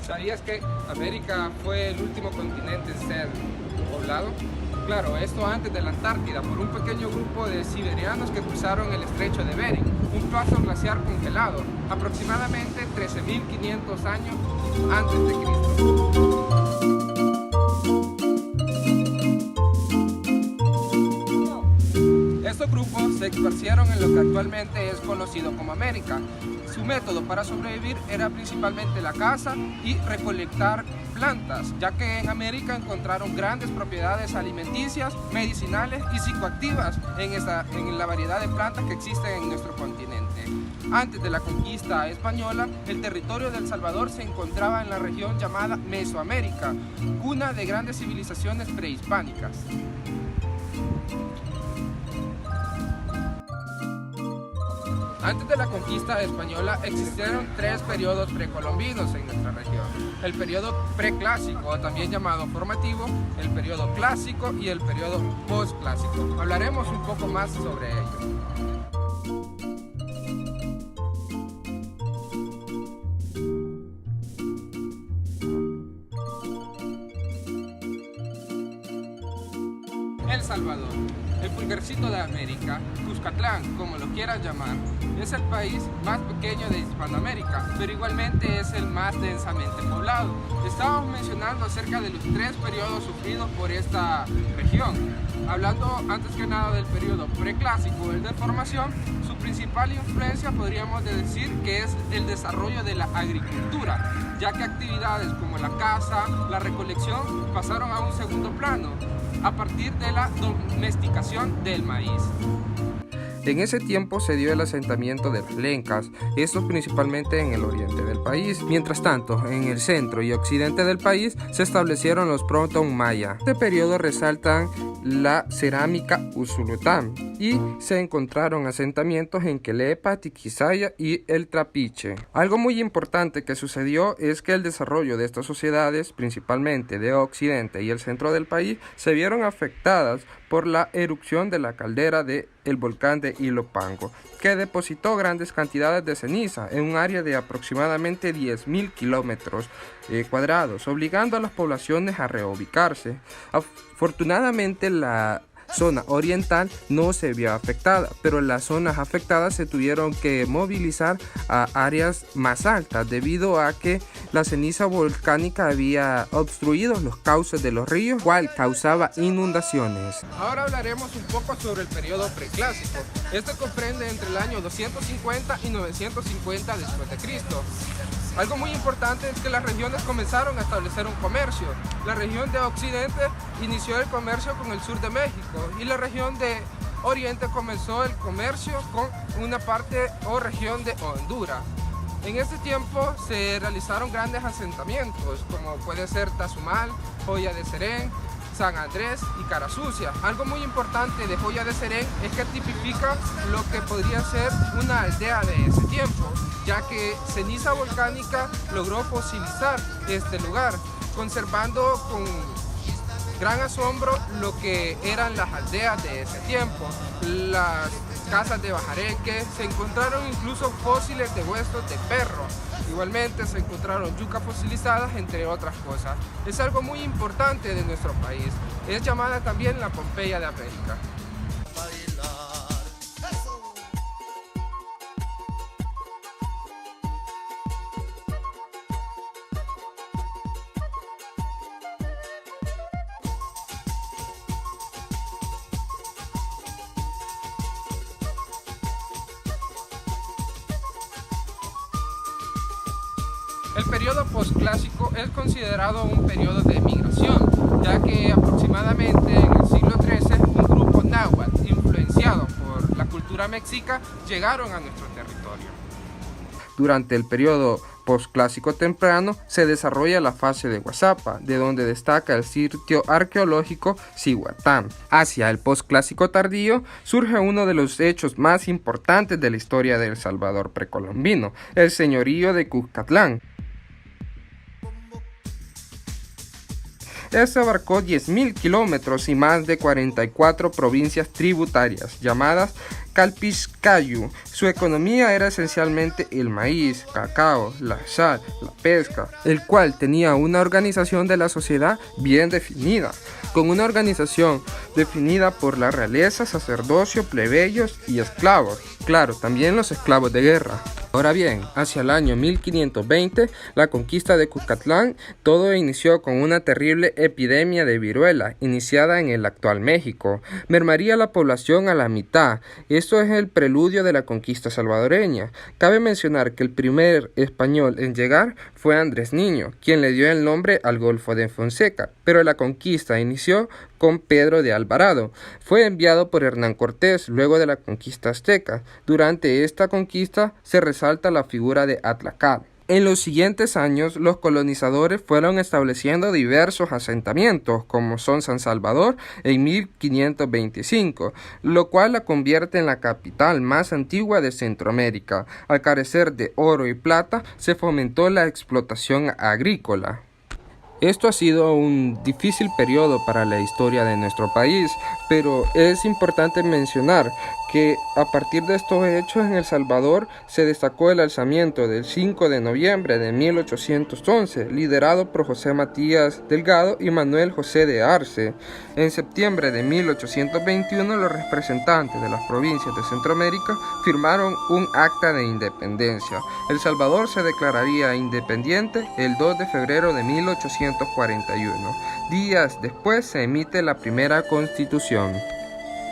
¿Sabías que América fue el último continente en ser poblado? Claro, esto antes de la Antártida, por un pequeño grupo de siberianos que cruzaron el estrecho de Bering, un paso glaciar congelado, aproximadamente 13.500 años antes de Cristo. Estos grupos se esparcieron en lo que actualmente es conocido como América. Su método para sobrevivir era principalmente la caza y recolectar plantas, ya que en América encontraron grandes propiedades alimenticias, medicinales y psicoactivas en la variedad de plantas que existen en nuestro continente. Antes de la conquista española, el territorio de El Salvador se encontraba en la región llamada Mesoamérica, cuna de grandes civilizaciones prehispánicas. Antes de la conquista española existieron tres periodos precolombinos en nuestra región. El periodo preclásico, también llamado formativo, el periodo clásico y el periodo postclásico. Hablaremos un poco más sobre ello. El Salvador, el pulgarcito de América, Cuscatlán, como lo quieras llamar, es el país más pequeño de Hispanoamérica, pero igualmente es el más densamente poblado. Estábamos mencionando acerca de los tres periodos sufridos por esta región. Hablando antes que nada del periodo preclásico, el de formación, su principal influencia podríamos decir que es el desarrollo de la agricultura, ya que actividades como la caza, la recolección pasaron a un segundo plano a partir de la domesticación del maíz. En ese tiempo se dio el asentamiento de las lencas, esto principalmente en el oriente del país. Mientras tanto, en el centro y occidente del país se establecieron los Proton Maya. Este periodo resaltan la cerámica Usulután y se encontraron asentamientos en Quelepa, Tiquisaya y el Trapiche. Algo muy importante que sucedió es que el desarrollo de estas sociedades, principalmente de occidente y el centro del país, se vieron afectadas por la erupción de la caldera del volcán de Ilopango, que depositó grandes cantidades de ceniza en un área de aproximadamente 10.000 kilómetros cuadrados, obligando a las poblaciones a reubicarse. Afortunadamente, la zona oriental no se vio afectada, pero las zonas afectadas se tuvieron que movilizar a áreas más altas debido a que la ceniza volcánica había obstruido los cauces de los ríos, cual causaba inundaciones. Ahora hablaremos un poco sobre el periodo preclásico. Este comprende entre el año 250 y 950 después de Cristo. Algo muy importante es que las regiones comenzaron a establecer un comercio. La región de Occidente inició el comercio con el sur de México y la región de Oriente comenzó el comercio con una parte o región de Honduras. En este tiempo se realizaron grandes asentamientos como puede ser Tazumal, Joya de Serén, San Andrés y Cara Sucia. Algo muy importante de Joya de Serén es que tipifica lo que podría ser una aldea de ese tiempo, ya que ceniza volcánica logró fosilizar este lugar, conservando con gran asombro lo que eran las aldeas de ese tiempo. Las casas de Bajareque, se encontraron incluso fósiles de huesos de perro. Igualmente se encontraron yucas fosilizadas, entre otras cosas. Es algo muy importante de nuestro país. Es llamada también la Pompeya de América. El periodo postclásico es considerado un periodo de migración, ya que aproximadamente en el siglo XIII un grupo náhuatl influenciado por la cultura mexica llegaron a nuestro territorio. Durante el periodo postclásico temprano se desarrolla la fase de Guazapa, de donde destaca el sitio arqueológico Cihuatán. Hacia el postclásico tardío surge uno de los hechos más importantes de la historia de El Salvador precolombino, el señorío de Cuscatlán. Este abarcó 10.000 kilómetros y más de 44 provincias tributarias, llamadas Calpishkayu. Su economía era esencialmente el maíz, cacao, la sal, la pesca, el cual tenía una organización de la sociedad bien definida, con una organización definida por la realeza, sacerdocio, plebeyos y esclavos. Claro, también los esclavos de guerra. Ahora bien, hacia el año 1520, la conquista de Cuscatlán, todo inició con una terrible epidemia de viruela, iniciada en el actual México. Mermaría la población a la mitad. Esto es el preludio de la conquista salvadoreña. Cabe mencionar que el primer español en llegar fue Andrés Niño, quien le dio el nombre al Golfo de Fonseca, pero la conquista inició con Pedro de Alvarado. Fue enviado por Hernán Cortés luego de la conquista azteca. Durante esta conquista se resalta la figura de Atlacal. En los siguientes años, los colonizadores fueron estableciendo diversos asentamientos, como son San Salvador en 1525, lo cual la convierte en la capital más antigua de Centroamérica. Al carecer de oro y plata, se fomentó la explotación agrícola. Esto ha sido un difícil periodo para la historia de nuestro país, pero es importante mencionar que a partir de estos hechos en El Salvador se destacó el alzamiento del 5 de noviembre de 1811, liderado por José Matías Delgado y Manuel José de Arce. En septiembre de 1821, los representantes de las provincias de Centroamérica firmaron un acta de independencia. El Salvador se declararía independiente el 2 de febrero de 1841. Días después se emite la primera Constitución.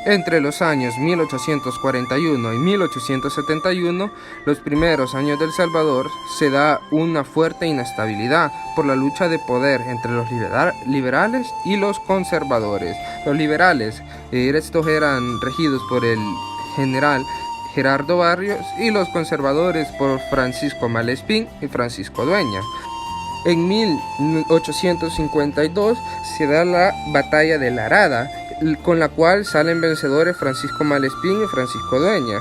Entre los años 1841 y 1871, los primeros años del Salvador, se da una fuerte inestabilidad por la lucha de poder entre los liberales y los conservadores. Los liberales, estos eran regidos por el general Gerardo Barrios, y los conservadores por Francisco Malespín y Francisco Dueña. En 1852 se da la Batalla de la Arada, con la cual salen vencedores Francisco Malespín y Francisco Dueña.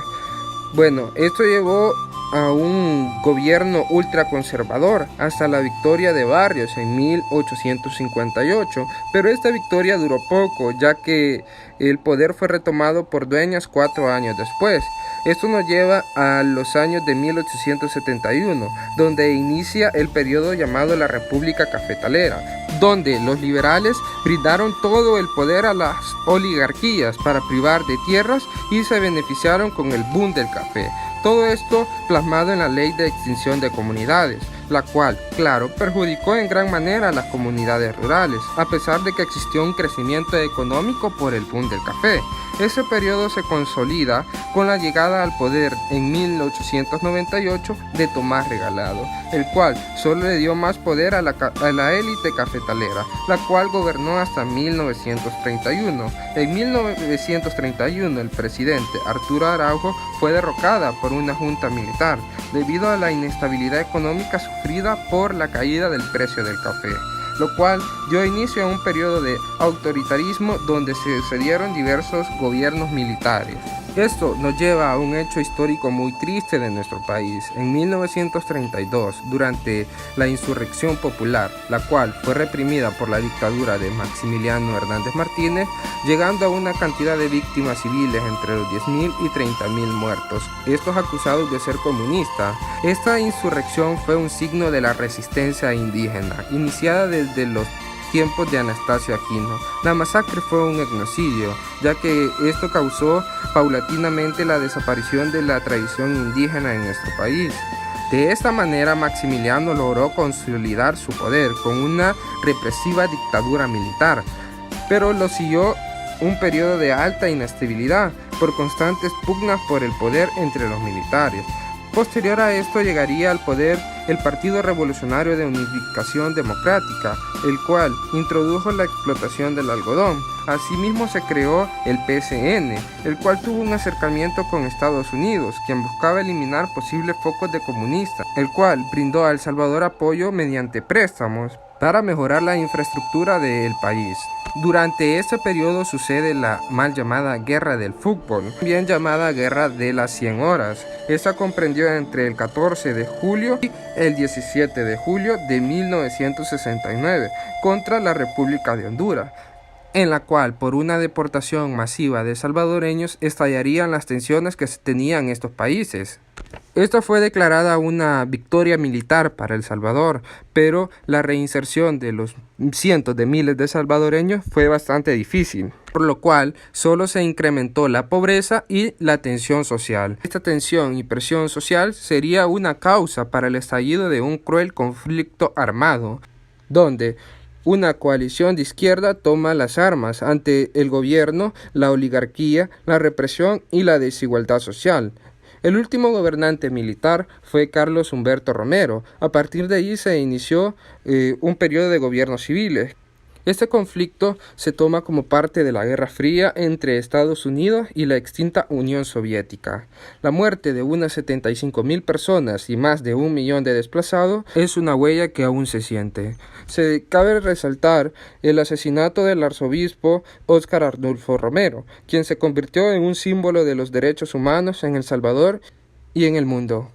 Bueno, esto llevó a un gobierno ultraconservador hasta la victoria de Barrios en 1858, pero esta victoria duró poco, ya que el poder fue retomado por Dueñas 4 años después. Esto nos lleva a los años de 1871, donde inicia el periodo llamado la República Cafetalera, donde los liberales brindaron todo el poder a las oligarquías para privar de tierras y se beneficiaron con el boom del café. Todo esto plasmado en la Ley de Extinción de Comunidades, la cual, claro, perjudicó en gran manera a las comunidades rurales, a pesar de que existió un crecimiento económico por el boom del café. Ese periodo se consolida con la llegada al poder en 1898 de Tomás Regalado, el cual solo le dio más poder a la élite cafetalera, la cual gobernó hasta 1931. En 1931 el presidente Arturo Araujo fue derrocada por una junta militar, debido a la inestabilidad económica sufrida por la caída del precio del café, lo cual dio inicio a un periodo de autoritarismo donde se sucedieron diversos gobiernos militares. Esto nos lleva a un hecho histórico muy triste de nuestro país. En 1932, durante la insurrección popular, la cual fue reprimida por la dictadura de Maximiliano Hernández Martínez, llegando a una cantidad de víctimas civiles entre los 10.000 y 30.000 muertos, estos acusados de ser comunistas. Esta insurrección fue un signo de la resistencia indígena, iniciada desde los tiempos de Anastasio Aquino. La masacre fue un etnocidio, ya que esto causó paulatinamente la desaparición de la tradición indígena en nuestro país. De esta manera, Maximiliano logró consolidar su poder con una represiva dictadura militar, pero lo siguió un periodo de alta inestabilidad por constantes pugnas por el poder entre los militares. Posterior a esto llegaría al poder el Partido Revolucionario de Unificación Democrática, el cual introdujo la explotación del algodón. Asimismo se creó el PCN, el cual tuvo un acercamiento con Estados Unidos, quien buscaba eliminar posibles focos de comunistas, el cual brindó a El Salvador apoyo mediante préstamos. para mejorar la infraestructura del país. Durante este periodo sucede la mal llamada Guerra del Fútbol, bien llamada Guerra de las 100 horas. Esta comprendió entre el 14 de julio y el 17 de julio de 1969 contra la República de Honduras, en la cual por una deportación masiva de salvadoreños estallarían las tensiones que se tenían en estos países. Esta fue declarada una victoria militar para El Salvador, pero la reinserción de los cientos de miles de salvadoreños fue bastante difícil, por lo cual solo se incrementó la pobreza y la tensión social. Esta tensión y presión social sería una causa para el estallido de un cruel conflicto armado, donde una coalición de izquierda toma las armas ante el gobierno, la oligarquía, la represión y la desigualdad social. El último gobernante militar fue Carlos Humberto Romero. A partir de allí se inició un periodo de gobiernos civiles. Este conflicto se toma como parte de la Guerra Fría entre Estados Unidos y la extinta Unión Soviética. La muerte de unas 75,000 personas y más de 1 millón de desplazados es una huella que aún se siente. Se cabe resaltar el asesinato del arzobispo Óscar Arnulfo Romero, quien se convirtió en un símbolo de los derechos humanos en El Salvador y en el mundo.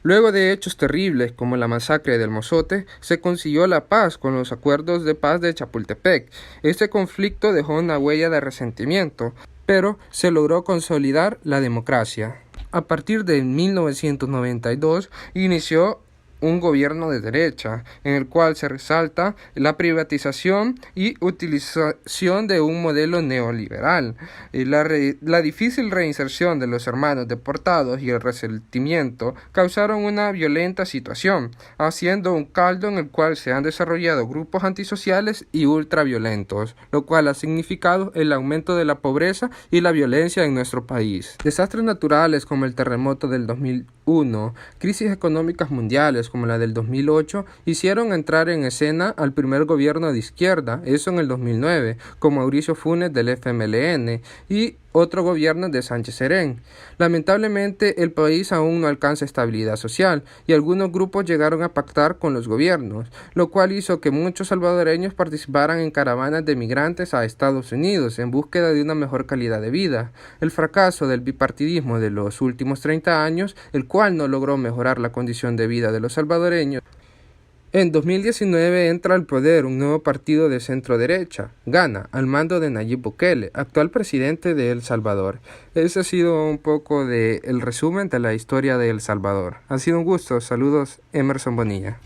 Luego de hechos terribles como la masacre del Mozote, se consiguió la paz con los acuerdos de paz de Chapultepec. Este conflicto dejó una huella de resentimiento, pero se logró consolidar la democracia. A partir de 1992 inició un gobierno de derecha, en el cual se resalta la privatización y utilización de un modelo neoliberal. La difícil reinserción de los hermanos deportados y el resentimiento causaron una violenta situación, haciendo un caldo en el cual se han desarrollado grupos antisociales y ultraviolentos, lo cual ha significado el aumento de la pobreza y la violencia en nuestro país. Desastres naturales como el terremoto del 2001, crisis económicas mundiales como la del 2008, hicieron entrar en escena al primer gobierno de izquierda, eso en el 2009, con Mauricio Funes del FMLN y otro gobierno de Sánchez Serén. Lamentablemente, el país aún no alcanza estabilidad social y algunos grupos llegaron a pactar con los gobiernos, lo cual hizo que muchos salvadoreños participaran en caravanas de migrantes a Estados Unidos en búsqueda de una mejor calidad de vida. El fracaso del bipartidismo de los últimos 30 años, el cual no logró mejorar la condición de vida de los salvadoreños. En 2019 entra al poder un nuevo partido de centro-derecha, Gana, al mando de Nayib Bukele, actual presidente de El Salvador. Ese ha sido un poco el resumen de la historia de El Salvador. Ha sido un gusto. Saludos, Emerson Bonilla.